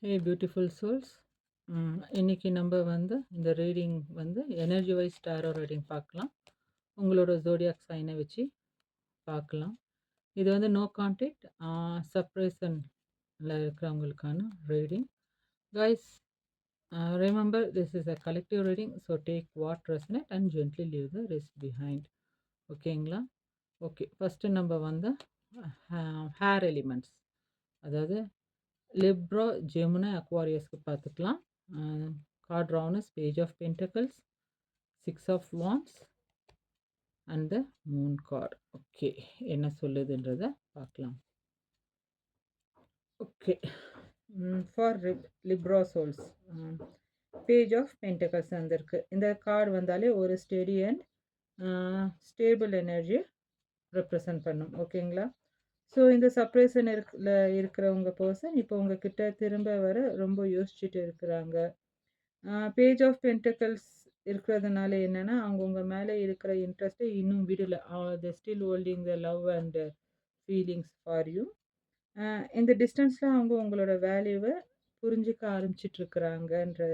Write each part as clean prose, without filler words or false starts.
ஹே beautiful souls. இன்னைக்கு நம்ம வந்து இந்த ரீடிங் வந்து எனர்ஜி வைஸ் டாரோ ரீடிங் பார்க்கலாம். உங்களோட ஜோடியாக் சைனை வச்சு பார்க்கலாம். இது வந்து நோ கான்டாக்ட் சப்ரேஷனில் இருக்கிறவங்களுக்கான reading. Guys, remember this is a collective reading, so take what resonate and gently leave the rest behind. ஓகேங்களா? ஓகே, ஃபஸ்ட்டு நம்ம வந்து ஹேர் எலிமெண்ட்ஸ், அதாவது லிப்ரா, ஜெமினி, அக்வாரியஸ்க்கு பார்த்துக்கலாம். Card rounds, page of pentacles, 6 of Wands and the moon card. Okay, என்ன சொல்லுதுன்றதை பார்க்கலாம். Okay, for Libra souls, page of pentacles வந்திருக்கு. இந்த கார்டு வந்தாலே ஒரு steady and stable energy represent பண்ணும். ஓகேங்களா? ஸோ இந்த சப்ரேஷன் இருக்கிறவங்க பர்சன் இப்போ உங்ககிட்ட திரும்ப வர ரொம்ப யோசிச்சுட்டு இருக்கிறாங்க. பேஜ் ஆஃப் பென்டக்கிள்ஸ் இருக்கிறதுனால என்னென்னா, அவங்க உங்கள் மேலே இருக்கிற இன்ட்ரெஸ்ட்டை இன்னும் விடலை. They still holding the love and feelings for you. இந்த டிஸ்டன்ஸில் அவங்க உங்களோட வேல்யூவை புரிஞ்சிக்க ஆரம்பிச்சிட்ருக்குறாங்கன்ற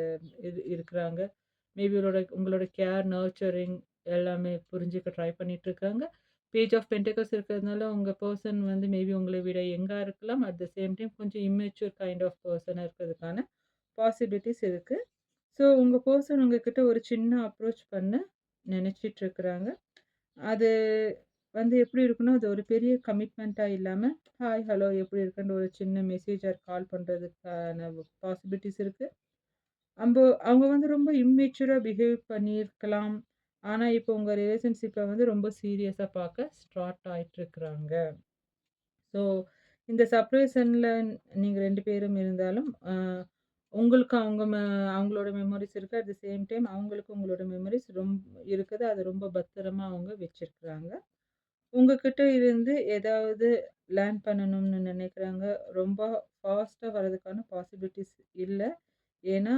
இருக்கிறாங்க. மேபி உங்களோட கேர், நர்ச்சரிங் எல்லாமே புரிஞ்சிக்க ட்ரை பண்ணிகிட்ருக்காங்க. பேஜ் ஆஃப் பென்டக்கிள்ஸ் இருக்கிறதுனால உங்கள் பர்சன் வந்து மேபி உங்களை விட யங்காக இருக்கலாம். அட் த சேம் டைம் கொஞ்சம் இம்மெச்சூர் கைண்ட் ஆஃப் பர்சனாக இருக்கிறதுக்கான பாசிபிலிட்டிஸ் இருக்குது. ஸோ உங்கள் பர்சன் உங்ககிட்ட ஒரு சின்ன அப்ரோச் பண்ண நினச்சிட்ருக்குறாங்க. அது வந்து எப்படி இருக்குன்னா, அது ஒரு பெரிய கமிட்மெண்ட்டாக இல்லாமல், ஹாய், ஹலோ, எப்படி இருக்குன்ற ஒரு சின்ன மெசேஜ் ஆர் கால் பண்ணுறதுக்கான பாசிபிலிட்டிஸ் இருக்குது. அவங்க வந்து ரொம்ப இம்மெச்சூராக பிஹேவ் பண்ணியிருக்கலாம். ஆனால் இப்போ உங்கள் ரிலேஷன்ஷிப்பை வந்து ரொம்ப சீரியஸாக பார்க்க ஸ்டார்ட் ஆகிட்டுருக்குறாங்க. ஸோ இந்த செப்பரேஷனில் நீங்கள் 2 பேரும் இருந்தாலும், உங்களுக்கு அவங்களோட மெமரிஸ் இருக்குது. அட் த சேம் டைம் அவங்களுக்கு உங்களோட மெமரிஸ் இருக்குது. அது ரொம்ப பத்திரமா அவங்க வச்சுருக்குறாங்க. உங்ககிட்ட இருந்து ஏதாவது லேர்ன் பண்ணணும்னு நினைக்கிறாங்க. ரொம்ப ஃபாஸ்ட்டாக வர்றதுக்கான பாசிபிலிட்டிஸ் இல்லை. ஏன்னா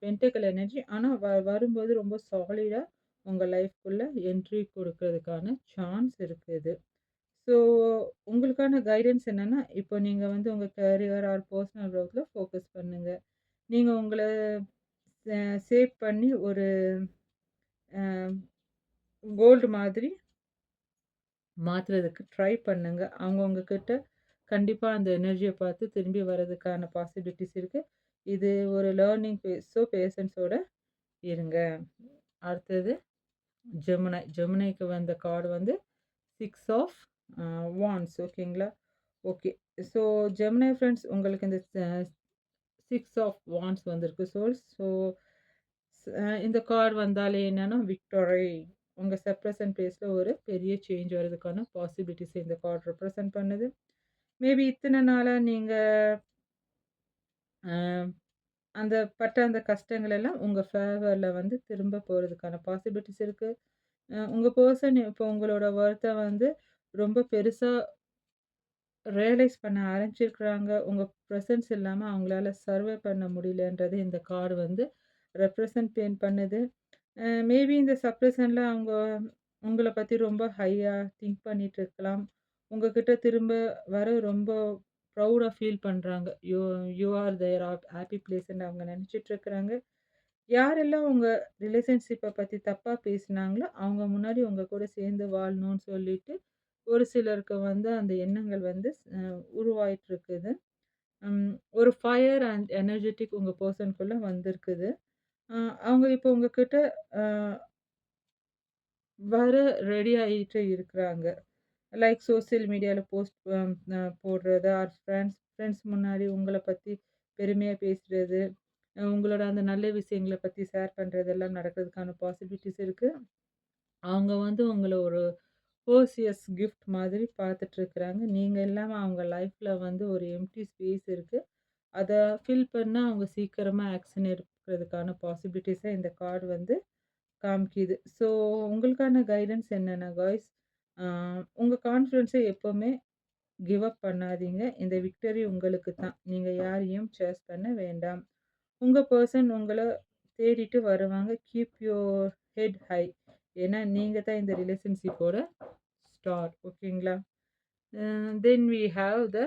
பென்டக்கிள் எனர்ஜி, ஆனால் வரும்போது ரொம்ப சாலிடாக உங்கள் லைஃப்குள்ளே என்ட்ரி கொடுக்கறதுக்கான சான்ஸ் இருக்குது. ஸோ உங்களுக்கான கைடன்ஸ் என்னென்னா, இப்போ நீங்கள் வந்து உங்கள் கரியர் ஆர் பர்சனல் க்ரோத்தில் ஃபோக்கஸ் பண்ணுங்கள். நீங்கள் உங்களை சேவ் பண்ணி ஒரு கோல்டு மாதிரி மாற்றுறதுக்கு ட்ரை பண்ணுங்க. அவங்க உங்ககிட்ட கண்டிப்பாக அந்த எனர்ஜியை பார்த்து திரும்பி வர்றதுக்கான பாசிபிலிட்டிஸ் இருக்குது. இது ஒரு லேர்னிங் ஃபேஸ். ஸோ பேஷன்ஸோட இருங்க. அடுத்தது ஜெமினிக்கு வந்த கார்டு வந்து 6 of Wands. ஓகேங்களா? ஓகே, ஸோ ஜெமினி ஃப்ரெண்ட்ஸ், உங்களுக்கு இந்த 6 of Wands வந்திருக்கு சோல்ஸ். ஸோ இந்த கார்டு வந்தாலே என்னென்னா விக்டரி. உங்கள் செப்ரேஷன் பிளேஸில் ஒரு பெரிய சேஞ்ச் வர்றதுக்கான பாசிபிலிட்டிஸ் இந்த கார்டு ரெப்ரசன்ட் பண்ணுது. மேபி இத்தனை நாளாக நீங்கள் அந்த அந்த கஷ்டங்கள் எல்லாம் உங்கள் ஃபேவரில் வந்து திரும்ப போகிறதுக்கான பாசிபிலிட்டிஸ் இருக்குது. உங்கள் பர்சன் இப்போ உங்களோட ஒர்த்தை வந்து ரொம்ப பெருசாக ரியலைஸ் பண்ண ஆரம்பிச்சிருக்கிறாங்க. உங்கள் ப்ரெசன்ஸ் இல்லாமல் அவங்களால சர்வே பண்ண முடியலன்றது இந்த கார்டு வந்து ரெப்ரசன்ட் பண்ணுது. மேபி இந்த சப்ரேஷனில் அவங்க உங்களை பற்றி ரொம்ப ஹையாக திங்க் பண்ணிகிட்டு இருக்கலாம். உங்ககிட்ட திரும்ப வர ரொம்ப ப்ரௌடாக ஃபீல் பண்ணுறாங்க. யூ ஆர் தேர் ஹாப்பி பிளேஸ்ன்னு அவங்க நினச்சிட்ருக்குறாங்க. யாரெல்லாம் உங்கள் ரிலேஷன்ஷிப்பை பற்றி தப்பாக பேசினாங்களோ அவங்க முன்னாடி உங்கள் கூட சேர்ந்து வாழணும்னு சொல்லிட்டு ஒரு சிலருக்கு வந்து அந்த எண்ணங்கள் வந்து உருவாயிட்ருக்குது. ஒரு ஃபயர் அண்ட் எனர்ஜெட்டிக் உங்கள் பர்சனுக்குள்ளே வந்திருக்குது. அவங்க இப்போ உங்ககிட்ட வர ரெடி ஆகிட்டு இருக்கிறாங்க. லைக் சோசியல் மீடியாவில் போஸ்ட் போடுறது, ஆர் ஃப்ரெண்ட்ஸ் முன்னாடி உங்களை பற்றி பெருமையாக பேசுகிறது, உங்களோட அந்த நல்ல விஷயங்களை பற்றி ஷேர் பண்ணுறதெல்லாம் நடக்கிறதுக்கான பாசிபிலிட்டிஸ் இருக்குது. அவங்க வந்து உங்களை ஒரு ஹோசியஸ் கிஃப்ட் மாதிரி பார்த்துட்ருக்குறாங்க. நீங்கள் இல்லாமல் அவங்க லைஃப்பில் வந்து ஒரு எம்ப்டி ஸ்பேஸ் இருக்குது. அதை ஃபில் பண்ணால் அவங்க சீக்கிரமாக ஆக்ஷன் எடுக்கிறதுக்கான பாசிபிலிட்டிஸை இந்த கார்டு வந்து காமிக்குது. ஸோ உங்களுக்கான கைடன்ஸ் என்னென்னா காய்ஸ், உங்கள் கான்ஃபிடென்ஸை எப்போவுமே கிவ் அப் பண்ணாதீங்க. இந்த விக்டரி உங்களுக்கு தான். நீங்கள் யாரையும் சேஸ் பண்ண வேண்டாம். உங்கள் பர்சன் உங்களை தேடிட்டு வருவாங்க. Keep your head high. ஏன்னா நீங்கள் தான் இந்த ரிலேஷன்ஷிப்போட ஸ்டார். ஓகேங்களா? Then we have the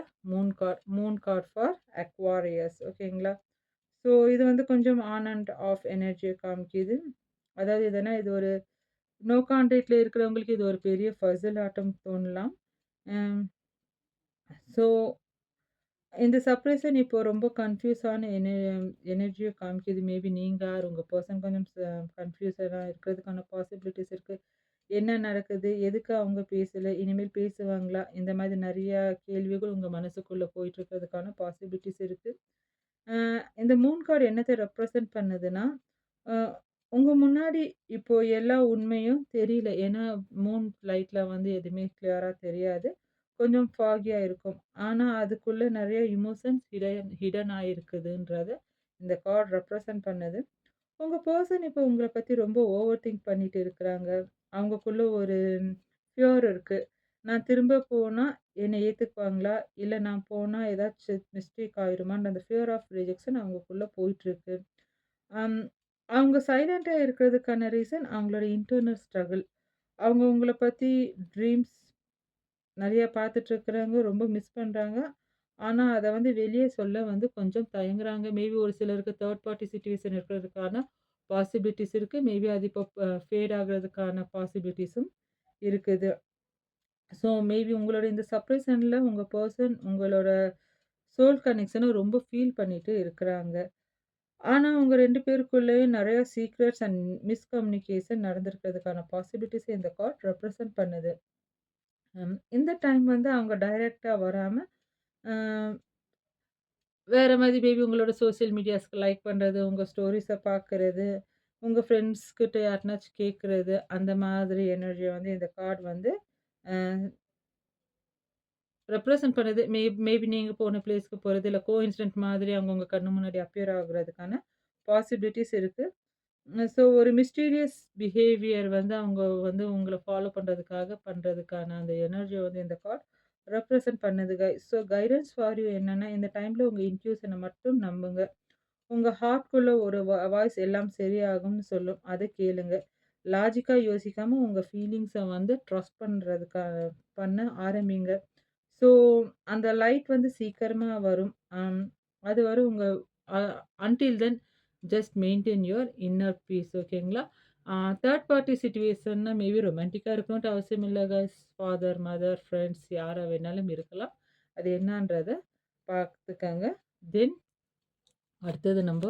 moon card for Aquarius. ஓகேங்களா? ஸோ இது வந்து கொஞ்சம் ஆன் அண்ட் ஆஃப் எனர்ஜிய காமிக்குது. அதாவது எதுனா இது ஒரு நோ கான்டாக்ட்ல இருக்கிறவங்களுக்கு இது ஒரு பெரிய பசில் ஆட்டம் தோணலாம். ம். ஸோ இந்த செப்பரேஷன் இப்போ ரொம்ப கன்ஃப்யூஸான எனர்ஜிய காமிக்குது. மேபி நீங்க ஆர் உங்க பெர்சன் கொஞ்சம் கன்ஃப்யூஸடா இருக்கிறதுக்கான பாசிபிலிட்டீஸ் இருக்கு. என்ன நடக்குது? எதுக்கு அவங்க பேசல? இனிமேல் பேசுவாங்களா? இந்த மாதிரி நெறைய கேள்விகள் உங்க மனசுக்குள்ள போயிட்டு இருக்கிறதுக்கான பாசிபிலிட்டீஸ் இருக்கு. அ இந்த மூன் கார்ட் என்னத்த ரெப்ரசன்ட் பண்ணுதுன்னா, அ உங்க முன்னாடி இப்போ எல்லா உண்மையும் தெரியல. ஏன்னா, மூன் லைட்ல வந்து எதுவுமே கிளியரா தெரியாது. கொஞ்சம் ஃபாகியா இருக்கும். ஆனா, அதுக்குள்ள நெறைய எமோஷன்ஸ் ஹிடன் ஆயிருக்குதுன்றத இந்த கார்ட் ரெப்ரசன்ட் பண்ணுது. உங்க பெர்சன் இப்போ உங்கள பத்தி ரொம்ப ஓவர் திங்க் பண்ணிட்டு இருக்கிறாங்க. அவங்கக்குள்ள ஒரு ஃபியர் இருக்கு. நான் திரும்ப போனா என்ன ஏத்துக்குவாங்களா? இல்ல நான் போனா ஏதாச்சும் மிஸ்டேக் ஆயிருமான்ற அந்த ஃபியர் ஆஃப் ரிஜெக்ஷன் அவங்கக்குள்ள போயிட்டுருக்கு. அம் அவங்க சைலன்ட்டா இருக்கிறதுக்கான ரீசன் அவங்களோட இன்டர்னல் ஸ்ட்ரகிள். அவங்க உங்கள பத்தி ட்ரீம்ஸ் நெறைய பார்த்துட்டுருக்குறாங்க. ரொம்ப மிஸ் பண்றாங்க. ஆனா, அத வந்து வெளிய சொல்ல வந்து கொஞ்சம் தயங்குறாங்க. மேபி ஒரு சிலருக்கு தேர்ட் பார்ட்டி சிட்யூவேஷன் இருக்கிறதுக்கான பாசிபிலிட்டீஸ் இருக்கு. மேபி அது இப்போ ஃபேட் ஆகுறதுக்கான பாசிபிலிட்டீஸும் இருக்குது. ஸோ மேபி உங்களோட இந்த செப்பரேஷன்ல உங்க பெர்சன் உங்களோட சோல் கனெக்ஷன ரொம்ப ஃபீல் பண்ணிட்டு இருக்கிறாங்க. ஆனா, உங்க 2 பேருக்குள்ளயும் நெறைய சீக்ரெட்ஸ் அண்ட் மிஸ்கம்யூனிகேஷன் நடந்திருக்கிறதுக்கான பாசிபிலிட்டீஸ இந்த கார்ட் ரெப்ரசன்ட் பண்ணுது. இந்த டைம் வந்து அவங்க டைரக்ட்டா வராம, அ வேற மாதிரி மேபி உங்களோட சோசியல் மீடியாஸ்க்கு லைக் பண்றது, உங்க ஸ்டோரீஸ பார்க்கறது, உங்க ஃப்ரெண்ட்ஸ் கிட்ட யாருனாச்சும் கேட்கறது, அந்த மாதிரி எனர்ஜிய வந்து இந்த கார்ட் வந்து அ ரெப்ரசன்ட் பண்ணுது. மேபி நீங்க போன பிளேஸ்க்கு போறது, இல்ல கோஇன்சிடென்ட் மாதிரி அவங்க உங்க கண்ணு முன்னாடி அப்பியர் ஆகுறதுக்கான பாசிபிலிட்டீஸ் இருக்கு. ஸோ ஒரு மிஸ்டீரியஸ் பிஹேவியர் வந்து அவங்க வந்து உங்கள ஃபாலோ பண்றதுக்கான அந்த எனர்ஜிய வந்து இந்த கார்ட் ரெப்ரசன்ட் பண்ணுது ஸோ கைடன்ஸ் ஃபார் யூ என்னன்னா, இந்த டைம்ல உங்க இன்ட்யூஷன மட்டும் நம்புங்க. உங்க ஹார்ட்குள்ள ஒரு வாய்ஸ் எல்லாம் சரியாகும்னு சொல்லும். அத கேளுங்க. லாஜிக்கா யோசிக்காம உங்க ஃபீலிங்ஸ வந்து ட்ரஸ்ட் பண்ண ஆரம்பிங்க. ஸோ அந்த லைட் வந்து சீக்கிரமா வரும். அம் அது வரும் உங்க uh until then just maintain your inner peace ஓகேங்களா? அ தேர்ட் பார்ட்டி சிட்யூவேஷன்னா மேபி ரொமான்டிக்கா இருக்கணுன்ட்டு அவசியம் இல்ல காய்ஸ். ஃபாதர், மதர், ஃப்ரெண்ட்ஸ் யாரா வேணாலும் இருக்கலாம். அது என்னான்றத பார்த்துக்கங்க. தென் அடுத்தது நம்ப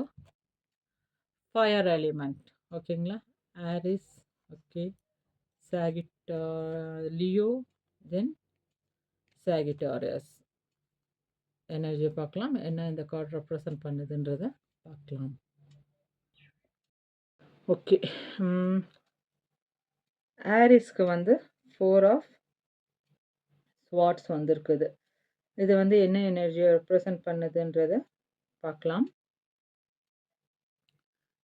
ஃபயர் எலிமெண்ட் ஓகேங்களா? Aries, okay. Sagitta Leo, then Sagittarius. எனர்ஜிய பார்க்கலாம். என்ன இந்த கார்ட் ரெப்ரசன்ட் பண்ணுதுன்றத பார்க்கலாம். ஓகே. ம். ஆரிஸ்க்கு வந்து 4 ஆஃப் ஸ்வார்ட்ஸ் வந்திருக்குது. இது வந்து என்ன எனர்ஜிய ரெப்ரசன்ட் பண்ணுதுன்றத பார்க்கலாம்.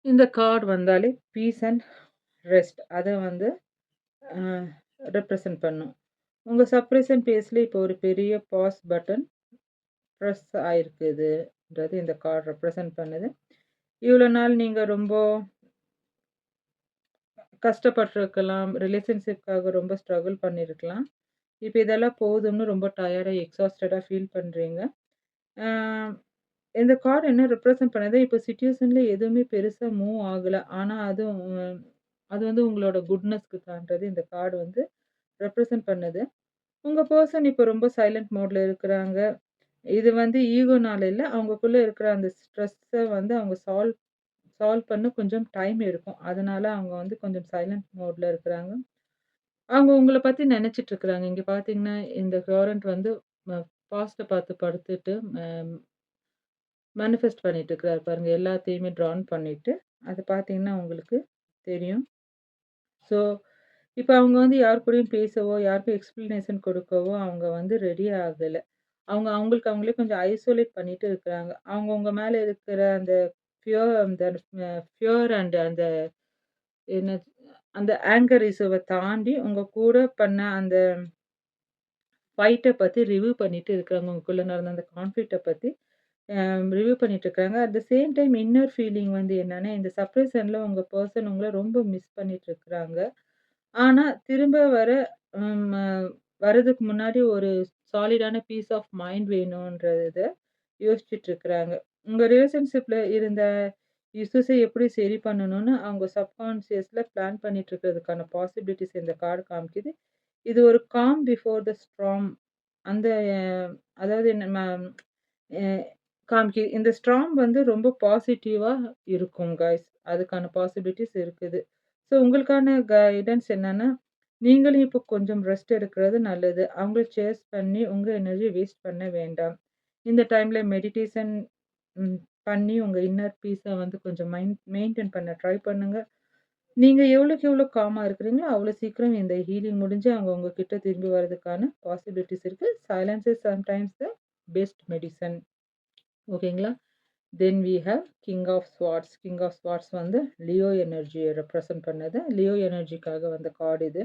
இந்த கார்ட் வந்தாலே பீஸ் அண்ட் ரெஸ்ட் அத வந்து அ ரெப்ரசன்ட் பண்ணும். உங்க செப்பரேஷன் பேஸ்ல இப்போ ஒரு பெரிய பாஸ் பட்டன் பிரஸ் ஆயிருக்குதுன்றது இந்த கார்ட் ரெப்ரசன்ட் பண்ணுது. இவ்வளோ நாள் நீங்க ரொம்ப கஷ்டப்பட்டுருக்கலாம். ரிலேஷன்ஷிப்காக ரொம்ப ஸ்ட்ரகிள் பண்ணியிருக்கலாம். இப்ப இதெல்லாம் போதும்னு ரொம்ப டயர்டா, எக்ஸாஸ்டடா ஃபீல் பண்றீங்க. ஆ இந்த கார்ட் என்ன ரெப்ரசன்ட் பண்ணுது, இப்ப சிட்யூவேஷன்ல எதுவுமே பெருசா மூவ் ஆகல. ஆனா அது வந்து உங்களோட குட்னஸ்க்கு தான்றது இந்த கார்டு வந்து ரெப்ரசன்ட் பண்ணுது. உங்க பெர்சன் இப்ப ரொம்ப சைலன்ட் மோட்ல இருக்கிறாங்க. இது வந்து ஈகோனால இல்ல. அவங்கக்குள்ள இருக்கிற அந்த ஸ்ட்ரெஸ்ஸ வந்து அவங்க சால்வ் சால்வ் பண்ண கொஞ்சம் டைம் எடுக்கும். அதனால அவங்க வந்து கொஞ்சம் சைலன்ட் மோட்ல இருக்கிறாங்க. அவங்க உங்கள பத்தி நெனச்சிட்டு இருக்கிறாங்க. இங்க பார்த்தீங்கன்னா, இந்த வாரண்ட் வந்து பாஸ்ட்ட பார்த்து படுத்துட்டு மேனிஃபெஸ்ட் பண்ணிட்டு இருக்கிறாரு பாருங்க. எல்லாத்தையுமே ட்ரான் பண்ணிட்டு, அது பார்த்தீங்கன்னா உங்களுக்கு தெரியும். ஸோ, இப்ப அவங்க வந்து யார் கூடயும் பேசவோ, யாருக்கும் எக்ஸ்ப்ளனேஷன் கொடுக்கவோ அவங்க வந்து ரெடி ஆகல. அவங்க அவங்களுக்கு அவங்களே கொஞ்சம் ஐசோலேட் பண்ணிட்டு இருக்கிறாங்க. அவங்க உங்க மேல இருக்கிற அந்த அந்த ஃபியர் அண்ட் அந்த என்ன அந்த ஆங்கர் இஷ்யூவ தாண்டி உங்க கூட பண்ண அந்த ஃபைட்ட பத்தி ரிவ்யூ பண்ணிட்டு இருக்கிறாங்க. உங்களுக்குள்ள நடந்த அந்த கான்ஃப்ளிக்ட்ட பத்தி ரிவ்யூ பண்ணிட்டு இருக்காங்க. At the same time inner feeling வந்து என்னன்னா, இந்த செப்பரேஷன்ல உங்க பெர்சன் உங்கள ரொம்ப மிஸ் பண்ணிட்டு இருக்கிறாங்க. ஆனா, திரும்ப ம் அ வரதுக்கு முன்னாடி ஒரு சாலிடான பீஸ் ஆஃப் மைண்ட் வேணுன்றத யோசிச்சுட்டு இருக்கிறாங்க. உங்க ரிலேஷன்ஷிப்ல இருந்த இஷ்யூஸ எப்படி சரி பண்ணணும்னு அவங்க சப்கான்ஷியஸ்ல பிளான் பண்ணிட்டு இருக்கிறதுக்கான பாசிபிலிட்டிஸ் இந்த கார்டு காமிக்குது. இது ஒரு காம் பிஃபோர் த ஸ்டார்ம். அந்த அதாவது நம்ம அ காமிக்குது. இந்த ஸ்டார்ம் வந்து ரொம்ப பாசிட்டிவா இருக்கும் காய்ஸ். அதுக்கான பாசிபிலிட்டீஸ் இருக்குது. ஸோ உங்களுக்கான கைடன்ஸ் என்னன்னா, நீங்களும் இப்போ கொஞ்சம் ரெஸ்ட் எடுக்கிறது நல்லது. அவங்கள சேஸ் பண்ணி உங்க எனர்ஜிய வேஸ்ட் பண்ண வேண்டாம். இந்த டைம்ல மெடிடேஷன் ம் பண்ணி உங்க இன்னர் பீஸ வந்து கொஞ்சம் மெயின்டெயின் பண்ண ட்ரை பண்ணுங்க. நீங்க எவ்வளோக்கு எவ்வளோ காமா இருக்கிறீங்களோ, அவ்வளோ சீக்கிரம் இந்த ஹீலிங் முடிஞ்சு அவங்க உங்ககிட்ட திரும்பி வரதுக்கான பாசிபிலிட்டீஸ் இருக்கு. Silence is sometimes the best medicine. ஓகேங்களா? Then we have king of swords. King of swords வந்து லியோ எனர்ஜிய ரெப்ரசன்ட் பண்ணது. லியோ எனர்ஜிக்காக வந்த கார்டு இது.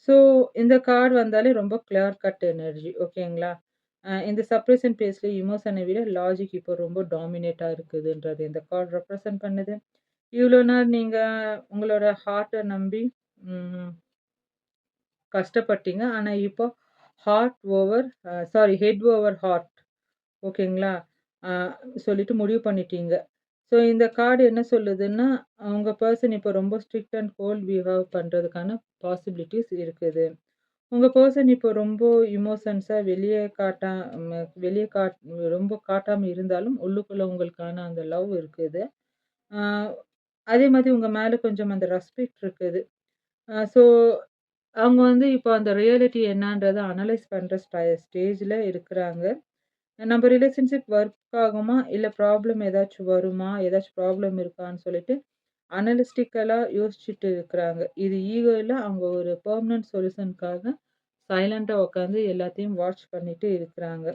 ஸோ இந்த கார்டு வந்தாலே ரொம்ப கிளியர் கட் எனர்ஜி. ஓகேங்களா? இந்த சப்ரஷன் பேஸ்ல எமோஷன விட லாஜிக் இப்போ ரொம்ப டாமினேட்டா இருக்குதுன்றது இந்த கார்டு ரெப்ரசன்ட் பண்ணுது. இவ்வளோ நாள் நீங்க உங்களோட ஹார்ட்ட நம்பி ம் கஷ்டப்பட்டீங்க. ஆனா இப்போ ஹெட் ஓவர் ஹார்ட். ஓகேங்களா? அ சொல்லிட்டு முடிவு பண்ணிட்டீங்க. ஸோ இந்த கார்டு என்ன சொல்லுதுன்னா, உங்க பெர்சன் இப்போ ரொம்ப ஸ்ட்ரிக்ட் அண்ட் கோல்ட் பிஹேவ் பண்றதுக்கான பாசிபிலிட்டீஸ் இருக்குது. உங்க பெர்சன் இப்போ ரொம்ப எமோஷன்ஸ வெளிய ரொம்ப காட்டாம இருந்தாலும், உள்ளுக்குள்ள உங்களுக்கான அந்த லவ் இருக்குது. அ அதே மாதிரி உங்க மேல கொஞ்சம் அந்த ரெஸ்பெக்ட் இருக்குது. ஸோ அவங்க வந்து இப்போ அந்த ரியாலிட்டி என்னான்றத அனலைஸ் பண்ற ஸ்டேஜ்ல இருக்கிறாங்க. நம்ம ரிலேஷன்ஷிப் ஒர்க் ஆகுமா? இல்ல ப்ராப்ளம் ஏதாச்சும் வருமா? ஏதாச்சும் ப்ராப்ளம் இருக்கான்னு சொல்லிட்டு அனலிஸ்டிக்கலா யோசிச்சுட்டு இருக்கிறாங்க. இது ஈகோ இல்ல. அவங்க ஒரு பெர்மனன்ட் சொல்யூஷனுக்காக சைலன்ட்டா உட்காந்து எல்லாத்தையும் வாட்ச் பண்ணிட்டு இருக்கிறாங்க.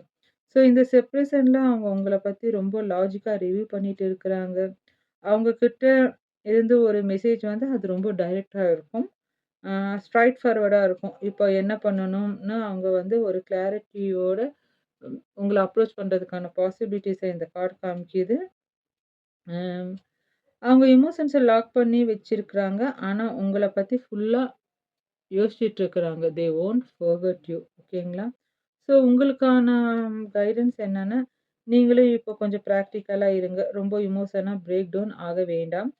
ஸோ இந்த செப்பரேஷன்ல அவங்க உங்கள பத்தி ரொம்ப லாஜிக்கா ரிவ்யூ பண்ணிட்டு இருக்கிறாங்க. அவங்க கிட்ட இருந்து ஒரு மெசேஜ் வந்து அது ரொம்ப டைரக்ட்டா இருக்கும். ஆ ஸ்ட்ரெய்ட் ஃபார்வர்டா இருக்கும். இப்போ என்ன பண்ணணும்னு அவங்க வந்து ஒரு கிளாரிட்டியோட உங்கள அப்ரோச் பண்றதுக்கான பாசிபிலிட்டீஸ இந்த கார்ட் காமிக்குது. அம் அவங்க எமோஷன்ஸ லாக் பண்ணி வச்சிருக்கிறாங்க. ஆனா உங்கள பத்தி ஃபுல்லா யோசிச்சுட்டு இருக்கிறாங்க. They won't forget you. ஓகேங்களா? ஸோ உங்களுக்கான கைடன்ஸ் என்னன்னா, நீங்களும் இப்போ கொஞ்சம் பிராக்டிகலா இருங்க. ரொம்ப எமோஷனா பிரேக் டவுன் ஆக வேண்டாம்.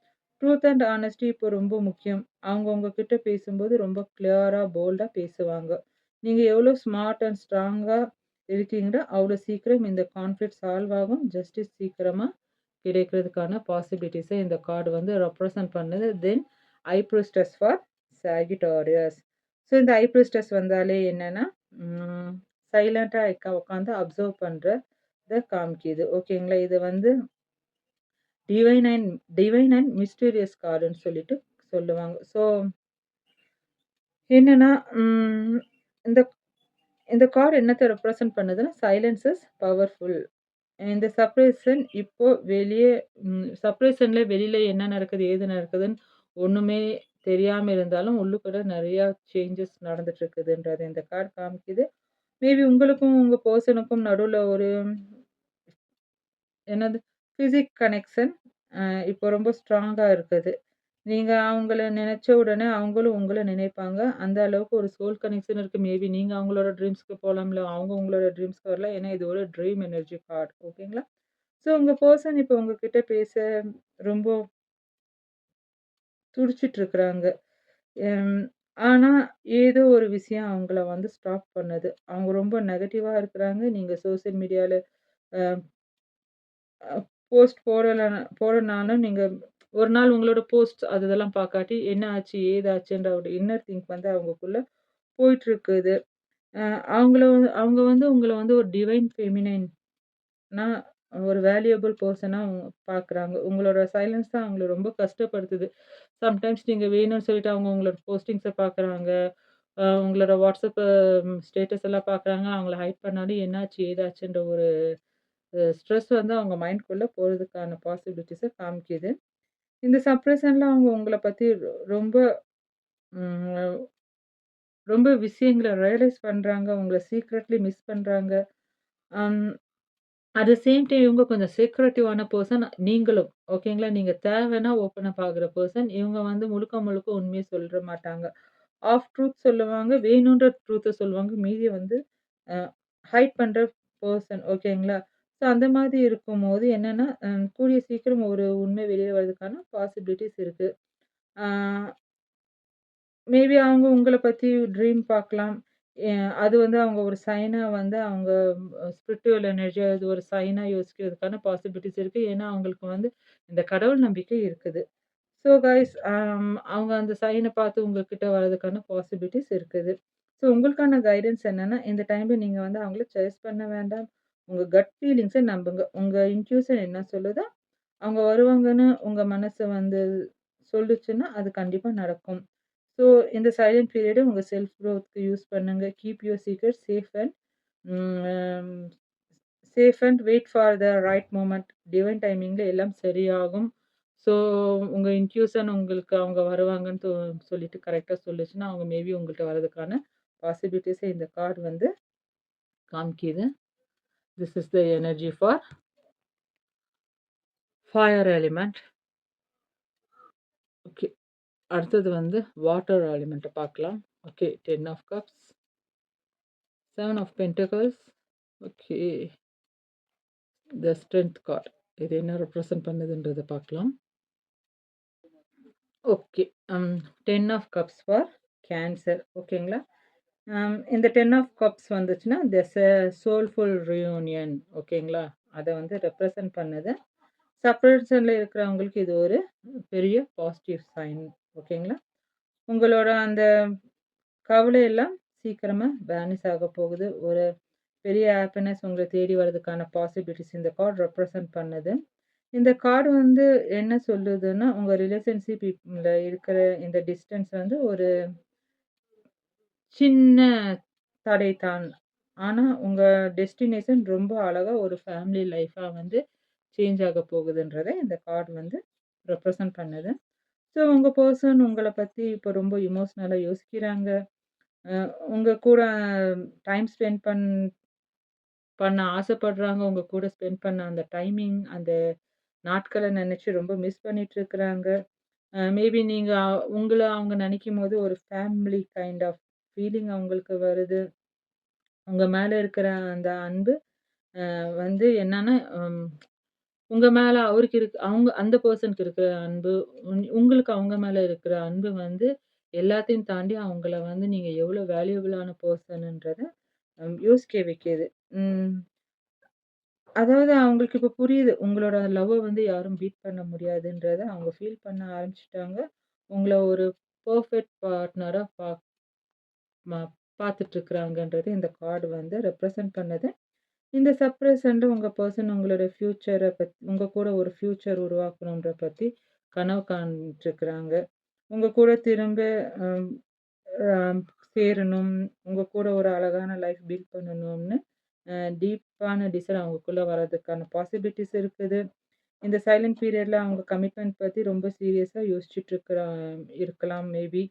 ட்ரூத் அண்ட் ஹானஸ்டி இப்போ ரொம்ப முக்கியம். அவங்க உங்ககிட்ட பேசும்போது ரொம்ப கிளியரா, போல்டா பேசுவாங்க. நீங்க எவ்வளோ ஸ்மார்ட் அண்ட் ஸ்ட்ராங்கா இருக்கீங்களோ, அவ்வளோ சீக்கிரம் இந்த கான்ஃப்ளிக்ட் சால்வ் ஆகும். ஜஸ்டிஸ் சீக்கிரமா கிடைக்கிறதுக்கான பாசிபிலிட்டீஸ இந்த கார்டு வந்து ரெப்ரசன்ட் பண்ணுது. தென் ஐ ப்ரிஸ்டஸ் ஃபார் சாகிட்டாரியஸ். ஸோ இந்த ஐ ப்ரிஸ்டஸ் வந்தாலே என்னன்னா, ம் சைலன்ட்டா உட்காந்து அப்சர்வ் பண்றத காமிக்குது. ஓகேங்களா? இது வந்து divine and divine and mysterious கார்டுன்னு சொல்லிட்டு சொல்லுவாங்க. ஸோ என்னன்னா, இந்த இந்த கார்ட் என்னத்த ரெப்ரசன்ட் பண்ணுதுன்னா, சைலன்ஸ் இஸ் பவர்ஃபுல். இந்த செப்பரேஷன்ல வெளியில என்ன நடக்குது, ஏது நடக்குதுன்னு ஒண்ணுமே தெரியாம இருந்தாலும், உள்ளுக்குள்ள நெறையா சேஞ்சஸ் நடந்துட்டு இருக்குதுன்றது இந்த கார்ட் காமிக்குது. மேபி உங்களுக்கும் உங்க பெர்சனுக்கும் நடுவுல ஒரு என்னது பிசிக் கனெக்ஷன் அ இப்போ ரொம்ப ஸ்ட்ராங்கா இருக்குது. நீங்க அவங்கள நினைச்ச உடனே அவங்களும் உங்கள நினைப்பாங்க. அந்த அளவுக்கு ஒரு சோல் கனெக்ஷன் இருக்கு. மேபி நீங்க அவங்களோட ட்ரீம்ஸ்க்கு போலாம். இல்ல அவங்க உங்களோட ட்ரீம்ஸ்க்கு வரலாம். ஏன்னா இது ஒரு ட்ரீம் எனர்ஜி கார்ட். ஓகேங்களா? ஸோ உங்க பெர்சன் இப்போ உங்ககிட்ட பேச ரொம்ப துடிச்சிட்டு இருக்கிறாங்க. ம். ஆனா ஏதோ ஒரு விஷயம் அவங்கள வந்து ஸ்டாப் பண்ணுது. அவங்க ரொம்ப நெகட்டிவா இருக்கிறாங்க. நீங்க சோசியல் மீடியால அ அ போஸ்ட் போடனாலும் நீங்க ஒரு நாள் உங்களோட போஸ்ட் அது இதெல்லாம் பார்க்காட்டி, என்ன ஆச்சு? ஏதாச்சுன்ற ஒரு இன்னர் திங்க் வந்து அவங்களுக்குள்ள போயிட்டுருக்குது. அ அவங்க வந்து உங்கள வந்து ஒரு டிவைன் ஃபெமினைன்னா ஒரு வேல்யூபிள் பெர்சனா பார்க்குறாங்க. உங்களோட சைலன்ஸ் தான் அவங்கள ரொம்ப கஷ்டப்படுத்துது. சம்டைம்ஸ் நீங்க வேணும்னு சொல்லிட்டு அவங்க உங்களோட போஸ்டிங்ஸ பார்க்குறாங்க. உங்களோட வாட்ஸ்அப் ஸ்டேட்டஸ் எல்லாம் பார்க்குறாங்க. அவங்கள ஹைட் பண்ணாலும் என்னாச்சு? ஏதாச்சுன்ற ஒரு ஸ்ட்ரெஸ் வந்து அவங்க மைண்ட்குள்ள போறதுக்கான பாசிபிலிட்டீஸ காமிக்குது. இந்த சப்ரஷன்ல அவங்க உங்கள பத்தி ரொம்ப ம் ரொம்ப விஷயங்கள ரியலைஸ் பண்றாங்க. உங்கள சீக்ரெட்லி மிஸ் பண்றாங்க. அம் அட் த சேம் டைம் இவங்க கொஞ்சம் செக்ரெட்டிவான பெர்சன் நீங்களும். ஓகேங்களா? நீங்க தேவைன்னா ஓப்பன் அப் ஆகுற பெர்சன். இவங்க வந்து முழுக்க முழுக்க உண்மைய சொல்ற மாட்டாங்க. ஆஃப் ட்ரூத் சொல்லுவாங்க. வேணுன்ற ட்ரூத்த சொல்லுவாங்க. மீதிய வந்து அ ஹைட் பண்ற பெர்சன் ஓகேங்களா? ஸோ அந்த மாதிரி இருக்கும்போது என்னன்னா, கூடிய சீக்கிரம் ஒரு உண்மை வெளிய வரதுக்கான பாசிபிலிட்டீஸ் இருக்கு. ஆ மேபி அவங்க உங்கள பத்தி ட்ரீம் பார்க்கலாம். எ அது வந்து அவங்க ஒரு சைனா வந்து அவங்க ஸ்பிரிச்சுவல் எனர்ஜியா அது ஒரு சைனா யோசிக்கிறதுக்கான பாசிபிலிட்டீஸ் இருக்கு. ஏன்னா, அவங்களுக்கு வந்து இந்த கடவுள் நம்பிக்கை இருக்குது. ஸோ கைஸ் அவங்க அந்த சைன பார்த்து உங்ககிட்ட வரதுக்கான பாசிபிலிட்டீஸ் இருக்குது. ஸோ உங்களுக்கான கைடன்ஸ் என்னன்னா, இந்த டைம்ல நீங்க வந்து அவங்கள சேஸ் பண்ண வேண்டாம். உங்க கட் ஃபீலிங்ஸ நம்புங்க. உங்க இன்ட்யூஷன் என்ன சொல்லுதோ, அவங்க வருவாங்கன்னு உங்க மனசு வந்து சொல்லுச்சுன்னா, அது கண்டிப்பா நடக்கும். ஸோ இந்த சைலன்ட் பீரியட உங்க செல்ஃப் குரோத்க்கு யூஸ் பண்ணுங்க. Keep your secret um safe and wait for the right moment. Divine டைமிங்ல எல்லாம் சரியாகும். ஸோ உங்க இன்ட்யூஷன் உங்களுக்கு அவங்க வருவாங்கன்னு சொல்லிட்டு கரெக்ட்டா சொல்லுச்சுன்னா, அவங்க மேபி உங்கள்ட்ட வரதுக்கான பாசிபிலிட்டீஸ இந்த கார்ட் வந்து காமிக்கிது. This is the energy for fire element. Okay. அடுத்தது வந்து வாட்டர் எலிமெண்ட்ட பார்க்கலாம். Okay. 10 of cups, 7 of pentacles. Okay. The strength card. இது என்ன ரெப்ரசன்ட் பண்ணுதுன்றத பார்க்கலாம். Okay. 10 of cups for Cancer. ஓகேங்களா? இந்த 10 ஆஃப் கப்ஸ் வந்துச்சுன்னா, திஸ் எ சோல்ஃபுல் ரியூனியன். ஓகேங்களா? அத வந்து ரெப்ரசன்ட் பண்ணுது. செப்பரேஷன்ல இருக்கிறவங்களுக்கு இது ஒரு பெரிய பாசிட்டிவ் சைன். ஓகேங்களா? உங்களோட அந்த கவலை எல்லாம் சீக்கிரமா வேனிஷ் ஆக போகுது. ஒரு பெரிய ஹாப்பினஸ் உங்கள தேடி வரதுக்கான பாசிபிலிட்டீஸ் இந்த கார்ட் ரெப்ரசன்ட் பண்ணுது. இந்த கார்டு வந்து என்ன சொல்லுதுன்னா, உங்க ரிலேஷன்ஷிப்ல இருக்கிற இந்த டிஸ்டன்ஸ் வந்து ஒரு சின்ன தடை தான். ஆனா, உங்க டெஸ்டினேஷன் ரொம்ப அழகா ஒரு ஃபேமிலி லைஃபா வந்து சேஞ்ச் ஆக போகுதுன்றத இந்த கார்டு வந்து ரெப்ரசன்ட் பண்ணுது. ஸோ, உங்க பெர்சன் உங்கள பத்தி இப்போ ரொம்ப எமோஷனலா யோசிக்கிறாங்க. அ உங்க கூட டைம் ஸ்பெண்ட் பண்ண ஆசைப்படுறாங்க. உங்க கூட ஸ்பெண்ட் பண்ண அந்த டைமிங், அந்த நாட்கள நெனச்சு ரொம்ப மிஸ் பண்ணிட்டுருக்குறாங்க. மேபி நீங்க உங்கள அவங்க நெனைக்கும்போது ஒரு ஃபேமிலி கைண்ட் ஆஃப் ஃபீலிங் அவங்களுக்கு வருது. உங்க மேல இருக்கிற அந்த அன்பு வந்து என்னன்னா, உங்க மேல அவருக்கு அவங்க அந்த பெர்சனுக்கு இருக்கிற அன்பு, உங்களுக்கு அவங்க மேல இருக்கிற அன்பு வந்து எல்லாத்தையும் தாண்டி அவங்கள வந்து நீங்க எவ்வளோ வேல்யூபிளான பெர்சன்ன்றத யோசிக்க வைக்கிது. ம். அதாவது அவங்களுக்கு இப்ப புரியுது. உங்களோட லவ்வ வந்து யாரும் பீட் பண்ண முடியாதுன்றத அவங்க ஃபீல் பண்ண ஆரம்பிச்சுட்டாங்க. உங்கள ஒரு பெர்ஃபெக்ட் பார்ட்னரா ம பார்த்துட்டுருக்காங்கன்றது இந்த கார்டு வந்து ரெப்ரசன்ட் பண்ணுது. இந்த சர்ப்ரைசன்ட் உங்க பெர்சன் உங்களோட ஃப்யூச்சர உங்க கூட ஒரு ஃப்யூச்சர் உருவாக்கணுன்ற பத்தி கனவு காண்ட்ருக்கிறாங்க. உங்க கூட திரும்ப அம் அ சேரணும். உங்க கூட ஒரு அழகான லைஃப் பில்ட் பண்ணணும்னு டீப்பான டிசைர் அவங்களுக்குள்ள வர்றதுக்கான பாசிபிலிட்டீஸ் இருக்குது. இந்த சைலன்ட் பீரியட்ல அவங்க கமிட்மெண்ட் பத்தி ரொம்ப சீரியஸா இருக்கலாம் மேபி.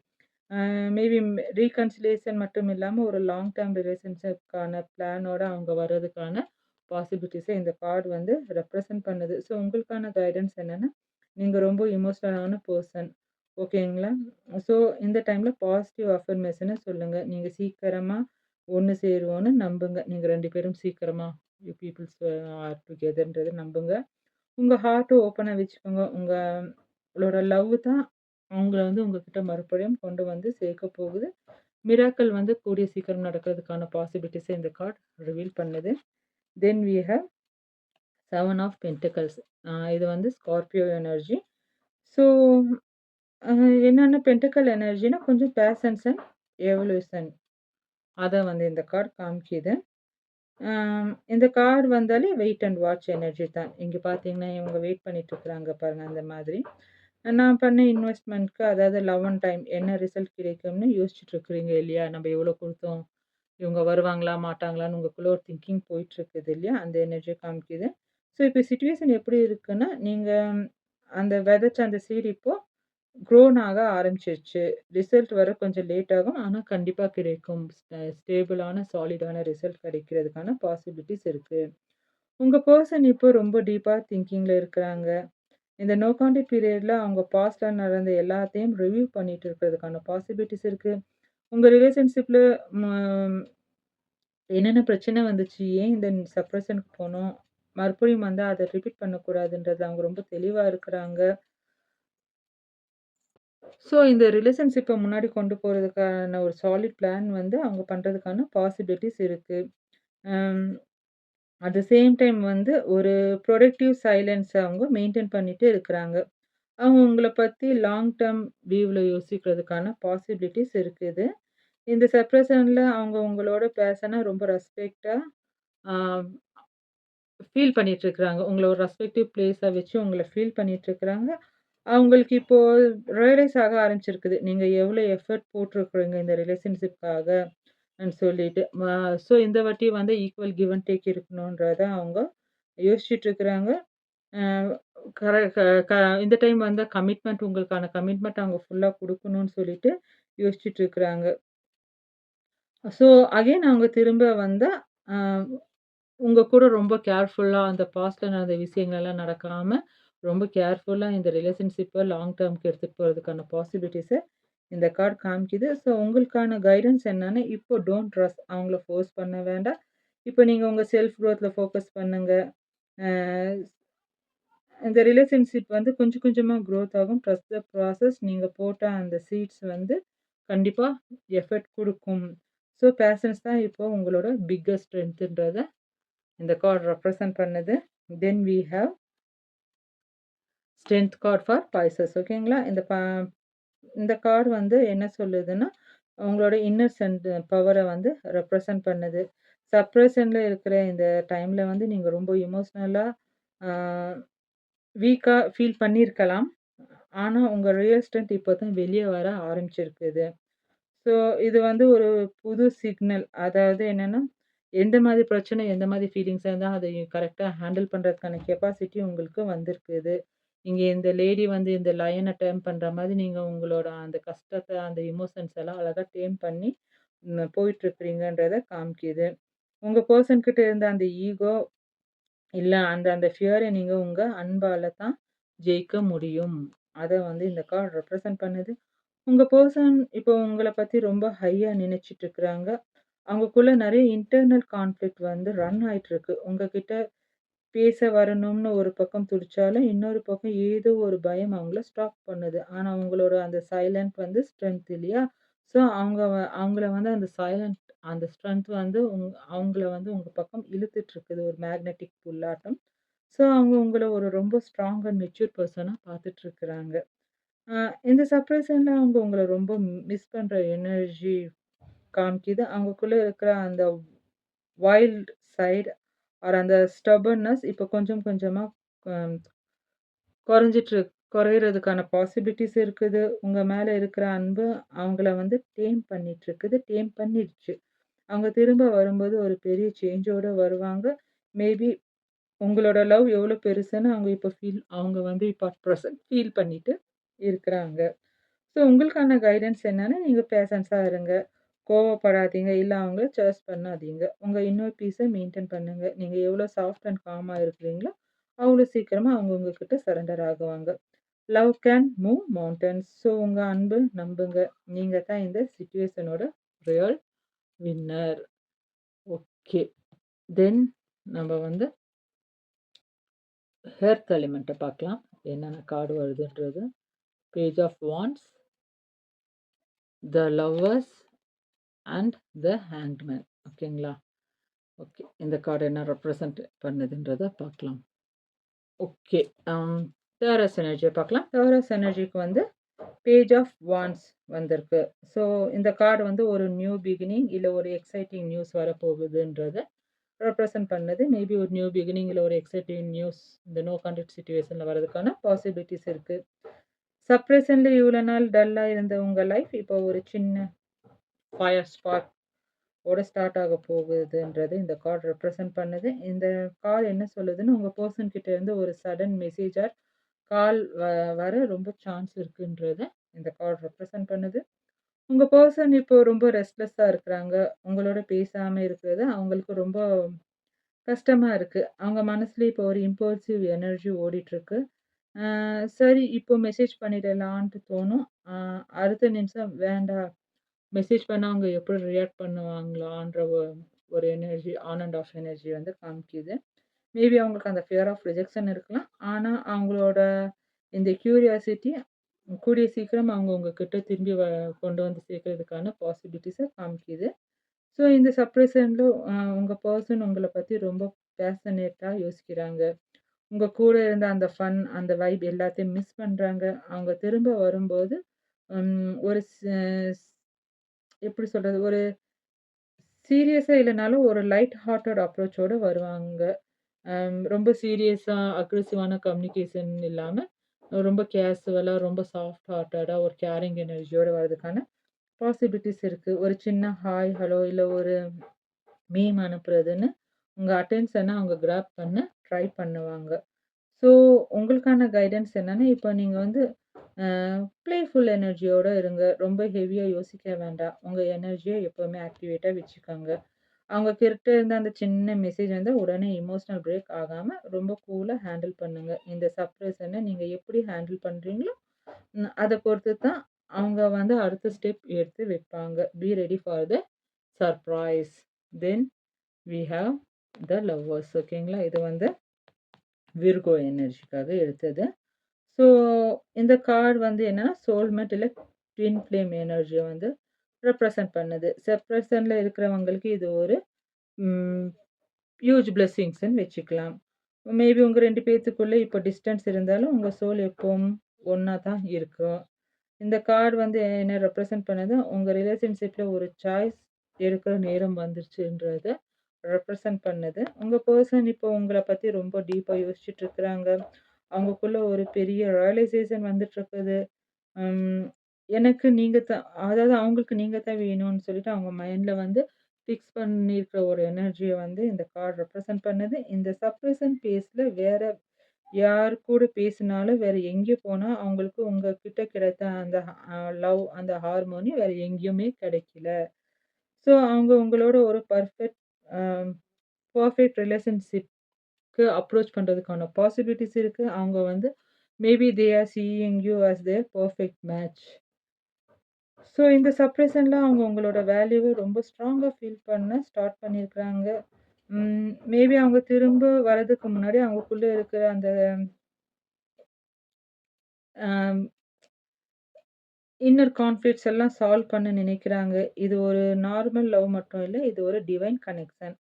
அ மேபி ரீகன்சிலியேஷன் மட்டும் இல்லாம ஒரு லாங் டெர்ம் ரிலேஷன்ஷிப்கான பிளானோட அவங்க வர்றதுக்கான பாசிபிலிட்டீஸ இந்த கார்டு வந்து ரெப்ரசன்ட் பண்ணுது. ஸோ உங்களுக்கான கைடன்ஸ் என்னன்னா, நீங்க ரொம்ப எமோஷனலான பெர்சன். ஓகேங்களா? ஸோ இந்த டைம்ல பாசிட்டிவ் அஃபர்மேஷன சொல்லுங்க. நீங்க சீக்கிரமா ஒண்ணு சேருவோம்னு நம்புங்க. நீங்க 2 பேரும் சீக்கிரமா யூ பீப்பிள்ஸ் ஆர் டுகெதர்ன்றத நம்புங்க. உங்க ஹார்ட்ட ஓப்பனா வச்சுக்கோங்க. உங்களோட லவ் தான் அவங்கள வந்து உங்ககிட்ட மறுபடியும் கொண்டு வந்து சேர்க்க போகுது. மிராக்கிள் வந்து கூடிய சீக்கிரம் நடக்கிறதுக்கான பாசிபிலிட்டீஸ இந்த கார்ட் ரிவீல் பண்ணுது. Then we have 7 of pentacles. இது வந்து ஸ்கார்பியோ எனர்ஜி. ஸோ அ என்னன்னா பென்டக்கிள் எனர்ஜினா கொஞ்சம் பேஷன்ஸ் அண்ட் எவல்யூஷன். அத வந்து இந்த கார்ட் காமிக்கிது. இந்த கார்டு வந்தாலே வெயிட் அண்ட் வாட்ச் எனர்ஜி தான். இங்க பார்த்தீங்கன்னா, இவங்க வெயிட் பண்ணிட்டு இருக்கிறாங்க பாருங்க, அந்த மாதிரி. நான் பண்ண இன்வெஸ்ட்மென்ட்க்கு அதாவது லவ் அண்ட் டைம் என்ன ரிசல்ட் கிடைக்கும்னு யோசிச்சுட்டு இருக்கிறீங்க இல்லையா? நம்ம எவ்வளோ குடுத்தோம்? இவங்க வருவாங்களா? மாட்டாங்களான்னு உங்களுக்குள்ள ஒரு திங்கிங் போயிட்டுருக்குது இல்லையா? அந்த எனர்ஜிய காமிக்குது. ஸோ, இப்போ சிச்சுவேஷன் எப்படி இருக்குன்னா, நீங்க அந்த விதைச்ச அந்த சீட் இப்போ க்ரோன் ஆக ஆரம்பிச்சிருச்சு. ரிசல்ட் வர கொஞ்சம் லேட் ஆகும். ஆனா கண்டிப்பா கிடைக்கும். ஸ்டேபிளான, சாலிடான ரிசல்ட் கிடைக்கிறதுக்கான பாசிபிலிட்டீஸ் இருக்கு. உங்க பெர்சன் இப்போ ரொம்ப டீப்பா திங்கிங்ல இருக்கிறாங்க. இந்த நோ கான்டாக்ட் பீரியட்ல அவங்க பாஸ்ட்ல நடந்த எல்லாத்தையும் ரிவ்யூ பண்ணிட்டு இருக்கிறதுக்கான பாசிபிலிட்டீஸ் இருக்கு. உங்க ரிலேஷன்ஷிப்ல ம் என்னென்ன பிரச்சனை வந்துச்சு? ஏன் இந்த சப்ரஷனுக்கு போனோம்? மறுபடியும் வந்தா அத ரிப்பீட் பண்ணக்கூடாதுன்றது அவங்க ரொம்ப தெளிவா இருக்கிறாங்க. ஸோ இந்த ரிலேஷன்ஷிப்ப முன்னாடி கொண்டு போறதுக்கான ஒரு சாலிட் பிளான் வந்து அவங்க பண்றதுக்கான பாசிபிலிட்டீஸ் இருக்கு. அம் அட் த சேம் டைம் வந்து ஒரு ப்ரொடக்டிவ் சைலன்ஸ அவங்க மெயின்டெயின் பண்ணிட்டு இருக்கிறாங்க. அவங்க உங்கள பத்தி லாங் டெர்ம் வியூல யோசிக்கிறதுக்கான பாசிபிலிட்டீஸ் இருக்குது. இந்த செப்பரேஷன்ல அவங்க உங்களோட பேசினா ரொம்ப ரெஸ்பெக்ட்டா ஆ ஃபீல் பண்ணிட்டுருக்காங்க. உங்கள ஒரு ரெஸ்பெக்டிவ் பிளேஸா வச்சு உங்கள ஃபீல் பண்ணிட்டுருக்காங்க. அவங்களுக்கு இப்போ ரியலைஸ் ஆக ஆரம்பிச்சிருக்குது. நீங்க எவ்வளோ எஃபோர்ட் போட்டிருக்கிறீங்க இந்த ரிலேஷன்ஷிப்காக சொல்லிட்டு. ஸோ இந்த வாட்டி வந்து ஈக்குவல் கிவ் அண்ட் டேக் இருக்கணுன்றத அவங்க யோசிச்சுட்டு இருக்கிறாங்க. அ கர க க இந்த டைம் வந்து கமிட்மெண்ட் உங்களுக்கான கமிட்மெண்ட் அவங்க ஃபுல்லா குடுக்கணும்னு சொல்லிட்டு யோசிச்சுட்டு இருக்கிறாங்க. ஸோ அகைன் அவங்க திரும்ப வந்தா, அ உங்க கூட ரொம்ப கேர்ஃபுல்லா அந்த பாஸ்ட்ல நடந்த விஷயங்கள்லாம் நடக்காம, ரொம்ப கேர்ஃபுல்லா இந்த ரிலேஷன்ஷிப்ப லாங் டெர்ம்க்கு எடுத்துட்டு போறதுக்கான பாசிபிலிட்டீஸ இந்த கார்ட் காமிக்குது. ஸோ உங்களுக்கான கைடன்ஸ் என்னன்னா, இப்போ டோன்ட் ரஷ் அவங்கள ஃபோர்ஸ் பண்ண வேண்டாம். இப்போ நீங்க உங்க செல்ஃப் குரோத்ல ஃபோக்கஸ் பண்ணுங்க. அ இந்த ரிலேஷன்ஷிப் வந்து கொஞ்சம் கொஞ்சமா குரோத் ஆகும். Trust the process. நீங்க போட்ட அந்த சீட்ஸ் வந்து கண்டிப்பா எஃபர்ட் குடுக்கும். ஸோ பேஷன்ஸ் தான் இப்போ உங்களோட பிக்கஸ்ட் ஸ்ட்ரென்த்ன்றத இந்த கார்ட் ரெப்ரசன்ட் பண்ணுது. Then we have strength card for Pisces. ஓகேங்களா? இந்த கார்ட் வந்து என்ன சொல்லுதுன்னா, உங்களோட இன்னர் பவர வந்து ரெப்ரசன்ட் பண்ணுது. சப்ரஷன்ல இருக்கிற இந்த டைம்ல வந்து நீங்க ரொம்ப எமோஷனலா ஆ வீக்கா ஃபீல் பண்ணியிருக்கலாம். ஆனா, உங்க ரியல் ஸ்ட்ரென்த் இப்போ தான் வெளிய வர ஆரம்பிச்சிருக்குது. ஸோ, இது வந்து ஒரு புது சிக்னல். அதாவது என்னன்னா, எந்த மாதிரி பிரச்சனை, எந்த மாதிரி ஃபீலிங்ஸா இருந்தா, அதை கரெக்ட்டா ஹேண்டில் பண்றதுக்கான கெப்பாசிட்டி உங்களுக்கு வந்திருக்குது. இங்க இந்த லேடி வந்து இந்த லயன டேம் பண்ற மாதிரி, நீங்க உங்களோட அந்த கஷ்டத்த, அந்த எமோஷன்ஸ் எல்லாம் அழகா டேம் பண்ணி போயிட்டுருக்கிறீங்கன்றத காமிக்குது. உங்க பெர்சன் கிட்ட இருந்த அந்த ஈகோ, இல்ல அந்த அந்த ஃபியர நீங்க உங்க அன்பால தான் ஜெயிக்க முடியும். அத வந்து இந்த கார்ட் ரெப்ரசன்ட் பண்ணுது. உங்க பெர்சன் இப்போ உங்கள பத்தி ரொம்ப ஹையா நினைச்சிட்டு இருக்கிறாங்க. அவங்கக்குள்ள நெறைய இன்டர்னல் கான்ஃப்ளிக்ட் வந்து ரன் ஆயிட்டுருக்கு. உங்ககிட்ட பேச வரணும்னு ஒரு பக்கம் துடிச்சாலும், இன்னொரு பக்கம் ஏதோ ஒரு பயம் அவங்கள ஸ்டாப் பண்ணுது. ஆனா உங்களோட அந்த சைலன்ட் வந்து ஸ்ட்ரென்த் இல்லையா? ஸோ அவங்கள வந்து அந்த சைலன்ட் அந்த ஸ்ட்ரென்த் வந்து அவங்கள வந்து உங்க பக்கம் இழுத்துட்டு இருக்குது. ஒரு மேக்னெட்டிக் புல்லாட்டம். ஸோ அவங்க உங்கள ஒரு ரொம்ப ஸ்ட்ராங் அண்ட் மெச்சூர் பெர்சனா பார்த்துட்டு இருக்கிறாங்க. அ இந்த சர்ப்ரைஸன்ல அவங்க உங்கள ரொம்ப மிஸ் பண்ற எனர்ஜி காமிக்குது. அவங்கக்குள்ள இருக்கிற அந்த வைல்ட் சைட் ஆர் அந்த ஸ்டபர்னஸ் இப்ப கொஞ்சம் கொஞ்சமா அ குறைஞ்சிட்டு குறையிறதுக்கான பாசிபிலிட்டீஸ் இருக்குது. உங்க மேல இருக்கிற அன்பு அவங்கள வந்து டேம் பண்ணிட்டுருக்குது. டேம் பண்ணிடுச்சு. அவங்க திரும்ப வரும்போது ஒரு பெரிய சேஞ்சோட வருவாங்க. மேபி உங்களோட லவ் எவ்வளோ பெருசுன்னு அவங்க இப்ப அவங்க வந்து இப்ப அட் பிரசன்ட் ஃபீல் பண்ணிட்டு இருக்கிறாங்க. ஸோ உங்களுக்கான கைடன்ஸ் என்னன்னா, நீங்க பேஷன்ஸா இருங்க. கோவப்படாதீங்க. இல்ல அவங்கள சர்ச் பண்ணாதீங்க. உங்க இன்னர் பீஸ மெயின்டெயின் பண்ணுங்க. நீங்க எவ்வளோ சாஃப்ட் அண்ட் காமா இருக்கிறீங்களோ, அவ்வளோ சீக்கிரமா அவங்க உங்ககிட்ட சரண்டர் ஆகுவாங்க. Love can move mountains. So உங்க அன்பு நம்புங்க. நீங்க தான் இந்த சிச்சுவேஷனோட ரியல் வின்னர். ஓகே. தென் நம்ம வந்து ஹெர்த் எலிமெண்ட்ட பார்க்கலாம். என்னென்ன கார்டு வருதுன்றது. Page of wands, the lovers and the hanged man. ஓகேங்களா? ஓகே. இந்த கார்டு என்ன ரெப்ரசன்ட் பண்ணுதுன்றத பார்க்கலாம். ஓகே. அம் டாரஸ் எனர்ஜிய பார்க்கலாம். டாரஸ் எனர்ஜிக்கு வந்து பேஜ் ஆஃப் வாண்ட்ஸ் வந்திருக்கு. ஸோ இந்த கார்டு வந்து ஒரு நியூ பிகினிங் இல்ல ஒரு எக்ஸைட்டிங் நியூஸ் வரப்போகுதுன்றத ரெப்ரசன்ட் பண்ணுது. மேபி ஒரு நியூ பிகினிங் இல்ல ஒரு எக்ஸைட்டிங் நியூஸ் இந்த நோ கான்டாக்ட் சிச்சுவேஷன்ல வரதுக்கான பாசிபிலிட்டீஸ் இருக்கு. சப்ரஷன்ல இவ்வளோ நாள் டல்லா இருந்த உங்க லைஃப் இப்போ ஒரு சின்ன ஃபயர் ஸ்பார்க் ஓட ஸ்டார்ட் ஆக போகுதுன்றது இந்த கார்ட் ரெப்ரசன்ட் பண்ணுது. இந்த கால் என்ன சொல்லுதுன்னு, உங்க பெர்சன் கிட்ட இருந்து ஒரு சடன் மெசேஜ் ஆர் கால் வர ரொம்ப சான்ஸ் இருக்குன்றத இந்த கார்ட் ரெப்ரசன்ட் பண்ணுது. உங்க பெர்சன் இப்போ ரொம்ப ரெஸ்ட்லெஸ்ஸா இருக்கிறாங்க. உங்களோட பேசாம இருக்கிறது அவங்களுக்கு ரொம்ப கஷ்டமா இருக்கு. அவங்க மனசுல இப்போ ஒரு இம்பல்சிவ் எனர்ஜி ஓடிட்டுருக்கு. சரி இப்போ மெசேஜ் பண்ணிடலான்ட்டு தோணும். அ அடுத்த நிமிஷம் வேண்டாம். மெசேஜ் பண்ணா அவங்க எப்படி ரியாக்ட் பண்ணுவாங்களான்ற ஒரு energy on and half energy வந்து காமிக்குது. மேபி அவங்களுக்கு அந்த ஃபியர் ஆஃப் ரிஜெக்ஷன் இருக்கலாம். ஆனா, அவங்களோட இந்த கியூரியாசிட்டி கூடிய சீக்கிரம் அவங்க உங்ககிட்ட திரும்பி கொண்டு வந்து சேர்க்கறதுக்கான பாசிபிலிட்டிஸ காமிக்குது. ஸோ இந்த சப்ரஷன்ல உங்க பெர்சன் உங்கள பத்தி ரொம்ப பேஷனேட்டா யோசிக்கிறாங்க. உங்க கூட இருந்த அந்த ஃபன், அந்த வைப் எல்லாத்தையும் மிஸ் பண்றாங்க. அவங்க திரும்ப வரும்போது, ஒரு எப்படி சொல்றது? ஒரு சீரியஸா இல்லனாலும் ஒரு லைட் ஹார்ட்டட் அப்ரோச்சோட வருவாங்க. ரொம்ப சீரியஸா, அக்ரெசிவான கம்யூனிகேஷன் இல்லாம, ரொம்ப கேஷுவலா, ரொம்ப சாஃப்ட் ஹார்ட்டடா ஒரு கேரிங் எனர்ஜியோட வரதுக்கான பாசிபிலிட்டிஸ் இருக்கு. ஒரு சின்ன ஹாய், ஹலோ இல்ல ஒரு மீம் அனுப்புறதுன்னு, உங்க அட்டென்ஷன அவங்க கிராப் பண்ண ட்ரை பண்ணுவாங்க. ஸோ, உங்களுக்கான கைடன்ஸ் என்னன்னா, இப்போ நீங்க வந்து அ பிளேஃபுல் எனர்ஜியோட இருங்க. ரொம்ப ஹெவியா யோசிக்க வேண்டாம். உங்க எனர்ஜிய எப்பவுமே ஆக்டிவேட்டா வச்சுக்கோங்க. அவங்க கிட்ட இருந்த அந்த சின்ன மெசேஜ் வந்து உடனே எமோஷனல் பிரேக் ஆகாம ரொம்ப கூலா ஹேண்டில் பண்ணுங்க. இந்த சர்ப்ரைஸன நீங்க எப்படி ஹேண்டில் பண்றீங்களோ, அத பொறுத்து தான் அவங்க வந்து அடுத்த ஸ்டெப் எடுத்து வைப்பாங்க. Be ready for the surprise. Then we have the lovers. ஓகேங்களா? இது வந்து விர்கோ எனர்ஜிக்காக எடுத்தது. ஸோ இந்த கார்ட் வந்து என்னன்னா, சோல்மேட் இல்ல ட்வின் ஃப்ளேம் எனர்ஜிய வந்து ரெப்ரசன்ட் பண்ணுது. செப்பரேஷன்ல இருக்கிறவங்களுக்கு இது ஒரு ம் ஹியூஜ் பிளெஸ்ஸிங்ஸ்ன்னு வச்சுக்கலாம். மேபி உங்க 2 பேத்துக்குள்ள இப்போ டிஸ்டன்ஸ் இருந்தாலும், உங்க சோல் எப்பவும் ஒண்ணா தான் இருக்கும். இந்த கார்ட் வந்து என்ன ரெப்ரசன்ட் பண்ணுது, உங்க ரிலேஷன்ஷிப்ல ஒரு சாய்ஸ் எடுக்கிற நேரம் வந்துருச்சுன்றத ரெப்ரசன்ட் பண்ணுது. உங்க பெர்சன் இப்போ உங்கள பத்தி ரொம்ப டீப்பா யோசிச்சுட்டு இருக்கிறாங்க. அவங்களுக்குள்ள ஒரு பெரிய ரியலைசேஷன் வந்துட்டுருக்குது. ம் எனக்கு நீங்க தான் அதாவது அவங்களுக்கு நீங்க தான் வேணும்னு சொல்லிட்டு அவங்க மைண்ட்ல வந்து ஃபிக்ஸ் பண்ணியிருக்கிற ஒரு எனர்ஜிய வந்து இந்த கார்ட் ரெப்ரசன்ட் பண்ணுது. இந்த சப்ரஷன் பேஸ்ல வேற யார் கூட பேசினாலும், வேற எங்கே போனா அவங்களுக்கு உங்ககிட்ட கிடைத்த அந்த லவ், அந்த ஹார்மோனி வேற எங்கேயுமே கிடைக்கல. ஸோ அவங்க உங்களோட ஒரு அ பெர்ஃபெக்ட் ரிலேஷன்ஷிப்க்கு அப்ரோச் பண்றதுக்கான பாசிபிலிட்டீஸ் இருக்கு. அவங்க வந்து maybe they are seeing you as their perfect match. So இந்த சப்ரஷன்ல அவங்க உங்களோட வேல்யூவ ரொம்ப ஸ்ட்ராங்கா ஃபீல் பண்ண ஸ்டார்ட் பண்ணியிருக்கிறாங்க. மேபி அவங்க திரும்ப வரதுக்கு முன்னாடி அவங்களுக்குள்ள இருக்கிற அந்த அ இன்னர் கான்ஃப்ளிக்ட்ஸ் எல்லாம் சால்வ் பண்ண நினைக்கிறாங்க. இது ஒரு நார்மல் லவ் மட்டும் இல்ல. இது ஒரு டிவைன் கனெக்ஷன்.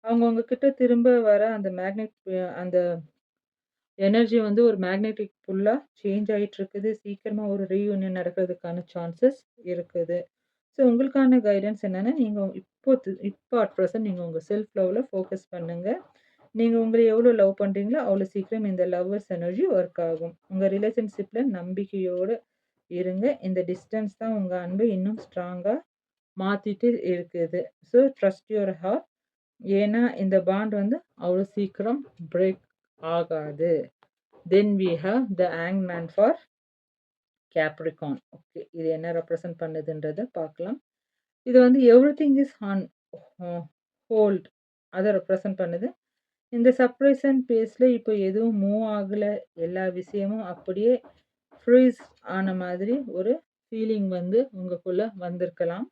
அவங்க உங்ககிட்ட திரும்ப வர அந்த அந்த எனர்ஜி வந்து ஒரு மேக்னெட்டிக் புல்லா சேஞ்ச் ஆயிட்டு இருக்குது. சீக்கிரமா ஒரு ரீயூனியன் நடக்கிறதுக்கான சான்சஸ் இருக்குது. ஸோ உங்களுக்கான கைடன்ஸ் என்னன்னா, நீங்க இப்போ அட் பிரசன்ட் நீங்க உங்க செல்ஃப் லவ்ல ஃபோக்கஸ் பண்ணுங்க. நீங்க உங்கள எவ்வளோ லவ் பண்றீங்களோ, அவ்வளோ சீக்கிரம் இந்த லவ்வர்ஸ் எனர்ஜி ஒர்க் ஆகும். உங்க ரிலேஷன்ஷிப்ல நம்பிக்கையோட இருங்க. இந்த டிஸ்டன்ஸ் தான் உங்க அன்பை இன்னும் ஸ்ட்ராங்கா மாத்திட்டு இருக்குது. So trust your heart. ஏன்னா இந்த பாண்ட் வந்து அவ்வளோ சீக்கிரம் பிரேக் ஆகாது. தென் வி ஹேவ் த ஹேங்மேன் ஃபார் கேப்ரிகான். ஓகே. இது என்ன ரெப்ரசன்ட் பண்ணுதுன்றத பார்க்கலாம். இது வந்து எவ்ரிதிங் இஸ் ஆன் ஹோல்ட் அத ரெப்ரசன்ட் பண்ணுது. இந்த சப்ரேஷன் பேஸ்ல இப்போ எதுவும் மூவ் ஆகல. எல்லா விஷயமும் அப்படியே ஃப்ரீஸ் ஆன மாதிரி ஒரு ஃபீலிங் வந்து உங்களுக்குள்ள வந்திருக்கலாம்.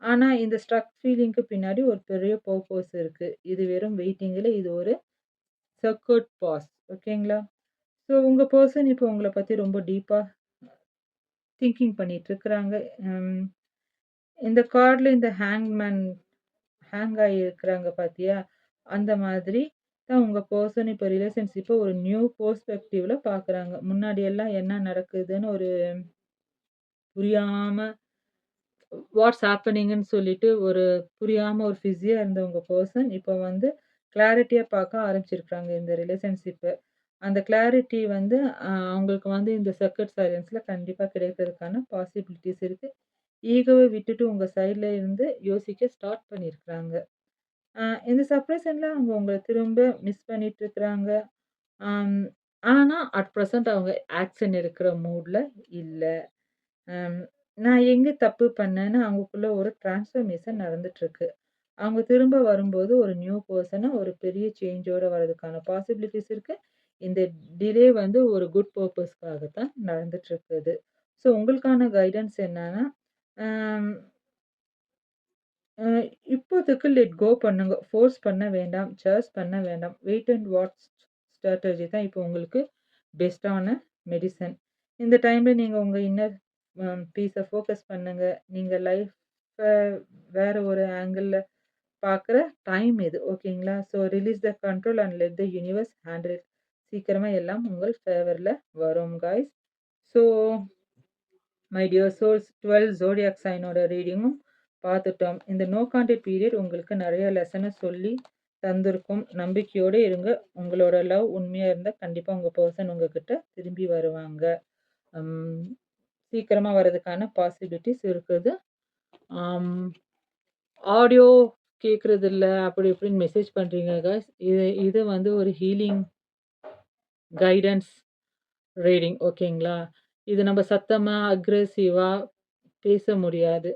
ஆனா, இந்த ஸ்ட்ரக் ஃபீலிங்க்கு பின்னாடி ஒரு பெரிய பர்ப்போஸ் இருக்கு. இது வெறும் வெயிட்டிங் இல்ல. இது ஒரு சர்க்யூட் பாஸ். ஓகேங்களா? ஸோ உங்க பெர்சன் இப்போ உங்கள பத்தி ரொம்ப டீப்பா திங்கிங் பண்ணிட்டு இருக்கிறாங்க. ம் இந்த கார்ட்ல இந்த ஹேங் ஆகி இருக்கிறாங்க பாத்தியா? அந்த மாதிரி தான் உங்க பெர்சன் இப்ப ரிலேஷன்ஷிப்ப ஒரு நியூ பெர்ஸ்பெக்டிவ்ல பார்க்குறாங்க. முன்னாடி எல்லாம் என்ன நடக்குதுன்னு ஒரு புரியாம வாட்ஸ் ஹேப்பனிங்ன்னு சொல்லிட்டு ஒரு புரியாம ஒரு ஃபிஸியா இருந்த உங்க பெர்சன் இப்ப வந்து கிளாரிட்டியா பார்க்க ஆரம்பிச்சிருக்காங்க இந்த ரிலேஷன்ஷிப்ப. அந்த கிளாரிட்டி வந்து அவங்களுக்கு வந்து இந்த சர்க்யூட் சைலன்ஸ்ல கண்டிப்பா கிடைக்கிறதுக்கான பாசிபிலிட்டீஸ் இருக்கு. ஈகோவ விட்டுட்டு உங்க சைட்ல இருந்து யோசிக்க ஸ்டார்ட் பண்ணியிருக்கிறாங்க. இந்த செப்பரேஷன்ல அவங்க உங்கள திரும்ப மிஸ் பண்ணிட்டு இருக்கிறாங்க. அம் ஆனா, அட் பிரசன்ட் அவங்க ஆக்ஷன் எடுக்கிற மூட்ல இல்ல. அம் நான் எங்க தப்பு பண்ணேன்னு அவங்களுக்குள்ள ஒரு டிரான்ஸ்ஃபர்மேஷன் நடந்துட்டுருக்கு. அவங்க திரும்ப வரும்போது ஒரு நியூ பெர்சனா ஒரு பெரிய சேஞ்சோட வரதுக்கான பாசிபிலிட்டீஸ் இருக்கு. இந்த டிலே வந்து ஒரு குட் பர்ப்பஸ்க்காக தான் நடந்துட்டுருக்குது. ஸோ உங்களுக்கான கைடன்ஸ் என்னன்னா, அம் அ இப்போதைக்கு லெட் கோ பண்ணுங்க. ஃபோர்ஸ் பண்ண வேண்டாம். சார்ஜ் பண்ண வேண்டாம். வெயிட் அண்ட் வாட்ச் ஸ்ட்ராட்டஜி தான் இப்போ உங்களுக்கு பெஸ்ட்டான மெடிசன். இந்த டைம்ல நீங்க உங்க இன்னர் பீஸ ஃபோக்கஸ் பண்ணுங்க. நீங்க லைஃப்ப வேற ஒரு ஆங்கிள்ல பார்க்குற டைம் இது. ஓகேங்களா? So release the control and let the universe handle it. சீக்கிரமா எல்லாம் உங்கள் ஃபேவர்ல வரும் guys. So my dear souls 12 zodiac சைனோட ரீடிங்கும் பார்த்துட்டோம். இந்த நோ கான்டாக்ட் பீரியட் உங்களுக்கு நிறைய லெசனை சொல்லி தந்திருக்கும். நம்பிக்கையோடு இருங்க. உங்களோட லவ் உண்மையாக இருந்தால் கண்டிப்பாக உங்கள் பர்சன் உங்ககிட்ட திரும்பி வருவாங்க. சீக்கிரமாக வர்றதுக்கான பாசிபிலிட்டிஸ் இருக்குது. ஆடியோ கேட்குறது இல்லை அப்படி இப்படின்னு மெசேஜ் பண்ணுறீங்க காய்ஸ். இது வந்து ஒரு ஹீலிங் கைடன்ஸ் ரீடிங். ஓகேங்களா? இது நம்ம சத்தமாக அக்ரெசிவாக பேச முடியாது.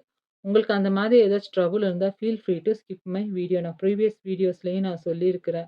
உங்களுக்கு அந்த மாதிரி ஏதாச்சும் ட்ரபுள் இருந்தால் feel free to skip my video. நான் ப்ரீவியஸ் வீடியோஸ்லேயும் நான் சொல்லியிருக்கிறேன்.